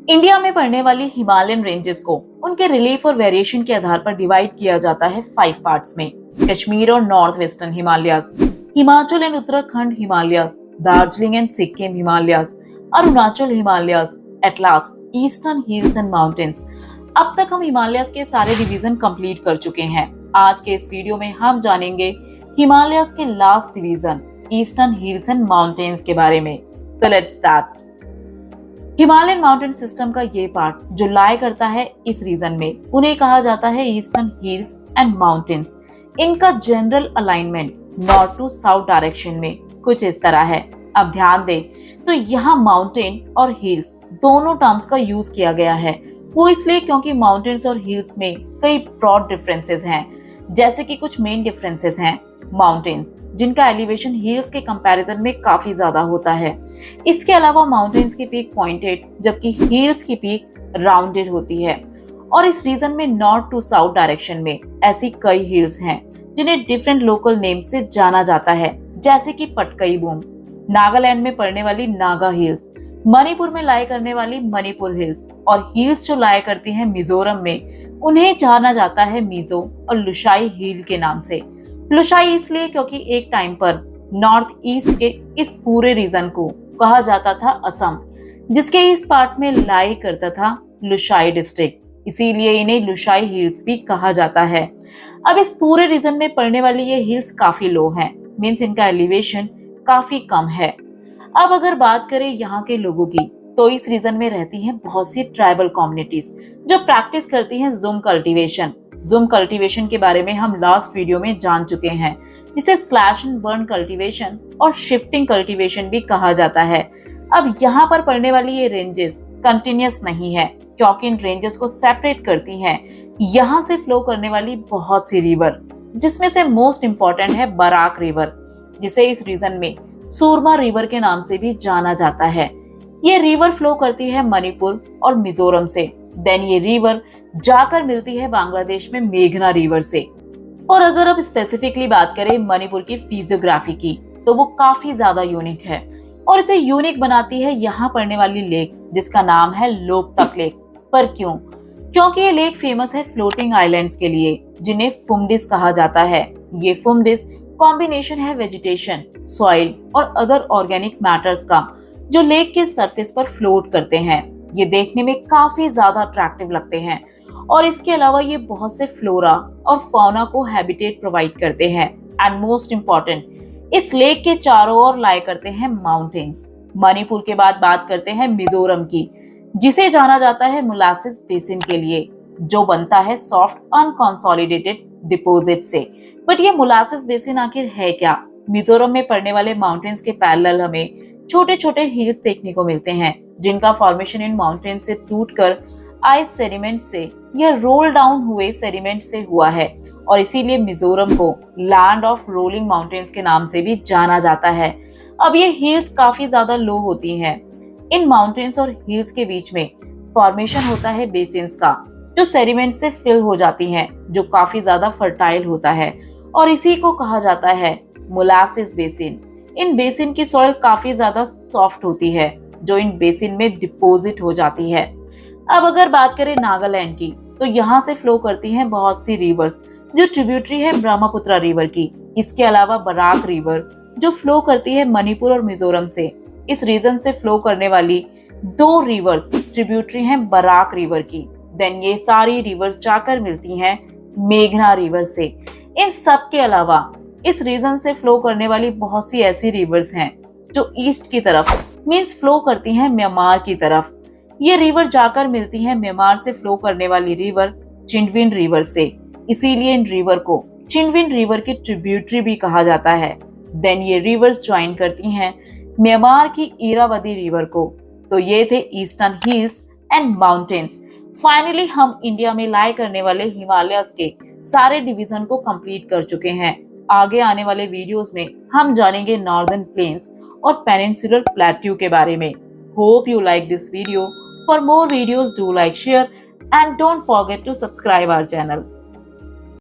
India में पड़ने वाली हिमालयन रेंजेस को उनके रिलीफ और वेरिएशन के आधार पर डिवाइड किया जाता है 5 पार्ट्स में। कश्मीर और north western Himalayas, Himachal and Uttarakhand Himalayas, Darjeeling and Sikkim Himalayas, Arunachal Himalayas, atlas, eastern hills and mountains. अब तक हम हिमालयास के सारे डिवीजन कंप्लीट कर चुके हैं। आज के इस वीडियो में हम जानेंगे हिमालयास के last division eastern hills and mountains के बारे में। तो let's start. Himalayan mountain system का ये पार्ट जो लाई करता है इस रीजन में, उन्हें कहा जाता है ईस्टर्न हिल्स एंड माउंटेन्स। इनका general alignment north to south direction में कुछ इस तरह है। अब ध्यान दें तो यहाँ माउंटेन और हिल्स दोनों टर्म्स का यूज किया गया है। वो इसलिए क्योंकि माउंटेन्स और हिल्स में कई ब्रॉड डिफरेंसेस हैं। जैसे कि कुछ मेन डिफरेंसेस हैं। माउंटेन्स जिनका एलिवेशन हिल्स के कंपैरिजन में काफी ज्यादा होता है। इसके अलावा माउंटेन्स की पीक पॉइंटेड जबकि हिल्स की पीक राउंडेड होती है। और इस रीजन में नॉर्थ टू साउथ डायरेक्शन में ऐसी कई हिल्स हैं जिन्हें डिफरेंट लोकल नेम से जाना जाता है, जैसे कि पटकई बूम, नागालैंड में पड़ने वाली नागा हिल्स, मणिपुर में लाई करने वाली मणिपुर हिल्स, और हिल्स जो लाई करती हैं मिजोरम में उन्हें जाना जाता है मिजो और लुशाई हिल के नाम से। लुशाई इसलिए क्योंकि एक टाइम पर नॉर्थ ईस्ट के इस पूरे रीजन को कहा जाता था असम, जिसके इस पार्ट में लाई करता था लुशाई डिस्ट्रिक्ट, इसीलिए इन्हें लुशाई हिल्स भी कहा जाता है। अब इस पूरे रीजन में पड़ने वाली ये हिल्स काफी लो हैं, मींस इनका एलिवेशन काफी कम है। अब अगर बात करें यहाँ के लोगों की, तो इस रीजन में रहती हैं बहुत सी ट्राइबल कम्युनिटीज जो प्रैक्टिस करती हैं ज़ूम कल्टीवेशन। ज़ूम कल्टीवेशन के बारे में हम लास्ट वीडियो में जान चुके हैं, जिसे स्लैश एंड बर्न कल्टीवेशन और शिफ्टिंग कल्टीवेशन भी कहा जाता है। अब यहाँ पर पड़ने वाली ये रेंजेस कंटिन्यूअस नहीं है, क्योंकि इन रेंजेस को सेपरेट करती हैं यहाँ से फ्लो करने वाली बहुत सी रिवर, जिसमें से मोस्ट इम्पोर्टेंट है बराक रिवर, जिसे इस रीजन में सूरमा रिवर के नाम से भी जाना जाता है। ये रिवर फ्लो करती है मणिपुर और मिजोरम से। देन ये रिवर जाकर मिलती है बांग्लादेश में मेघना रिवर से। और अगर अब स्पेसिफिकली बात करें मणिपुर की फिजियोग्राफी की, तो वो काफी ज्यादा यूनिक है और इसे यूनिक बनाती है यहाँ पड़ने वाली लेक, जिसका नाम है लोकटक लेक। पर क्यों? क्योंकि ये लेक फेमस है फ्लोटिंग आइलैंड्स के लिए, जिन्हें फुमडिस कहा जाता है। ये फुमडिस कॉम्बिनेशन है वेजिटेशन, सॉइल और अदर ऑर्गेनिक मैटर्स का, जो लेक के सरफेस पर फ्लोट करते हैं। ये देखने में काफी ज्यादा अट्रैक्टिव लगते हैं और इसके अलावा ये बहुत से फ्लोरा और फौना को हैबिटेट प्रोवाइड करते हैं। एंड मोस्ट इम्पोर्टेंट, इस लेक के चारों ओर लाई करते हैं माउंटेन्स। मणिपुर के बाद बात करते हैं मिजोरम की, जिसे जाना जाता है मोलासिस बेसिन के लिए, जो बनता है सॉफ्ट अनकंसोलिडेटेड डिपॉजिट से। बट ये मोलासिस बेसिन आखिर है क्या? मिजोरम में पड़ने वाले माउंटेन्स के पैरेलल हमें छोटे छोटे हिल्स देखने को मिलते हैं, जिनका फॉर्मेशन इन माउंटेन से टूटकर आइस सेडिमेंट से या रोल डाउन हुए सेडिमेंट से हुआ है, और इसीलिए मिजोरम को लैंड ऑफ रोलिंग माउंटेन्स के नाम से भी जाना जाता है। अब ये हिल्स काफी ज्यादा लो होती हैं। इन माउंटेन्स और हिल्स के बीच में फॉर्मेशन होता है बेसिन्स का, जो सेडिमेंट से फिल हो जाती हैं, जो काफी ज्यादा फर्टाइल होता है, और इसी को कहा जाता है मोलासिस बेसिन। इन बेसिन की सॉइल काफी ज्यादा सॉफ्ट होती है, जो इन बेसिन में डिपॉजिट हो जाती है। अब अगर बात करें नागालैंड की, तो यहाँ से फ्लो करती हैं बहुत सी रिवर्स, जो ट्रिब्यूटरी है ब्रह्मपुत्र रिवर की। इसके अलावा बराक रिवर जो फ्लो करती है मणिपुर और मिजोरम से। इस रीजन से फ्लो करने वाली 2 रिवर्स ट्रिब्यूटरी हैं बराक रिवर की। देन ये सारी रिवर्स जाकर मिलती हैं मेघना रिवर से। इन सब के अलावा इस रीजन से फ्लो करने वाली बहुत सी ऐसी रिवर्स हैं जो ईस्ट की तरफ मींस फ्लो करती हैं म्यांमार की तरफ। ये रिवर जाकर मिलती हैं म्यांमार से फ्लो करने वाली रिवर चिंडविन रिवर से, इसीलिए इन रिवर को चिंडविन रिवर की ट्रिब्यूटरी भी कहा जाता है। देन ये रिवर्स ज्वाइन करती हैं म्यांमार की इरावदी रिवर को। तो ये थे eastern hills and mountains. Finally हम इंडिया में लाई करने वाले हिमालयस के सारे डिवीजन को कंप्लीट कर चुके हैं। आगे आने वाले वीडियोस में हम जानेंगे नॉर्दर्न प्लेन्स और पेनिनसुलर प्लेट्यू के बारे में। Hope you like this video. For more videos do like, share and don't forget to subscribe our channel.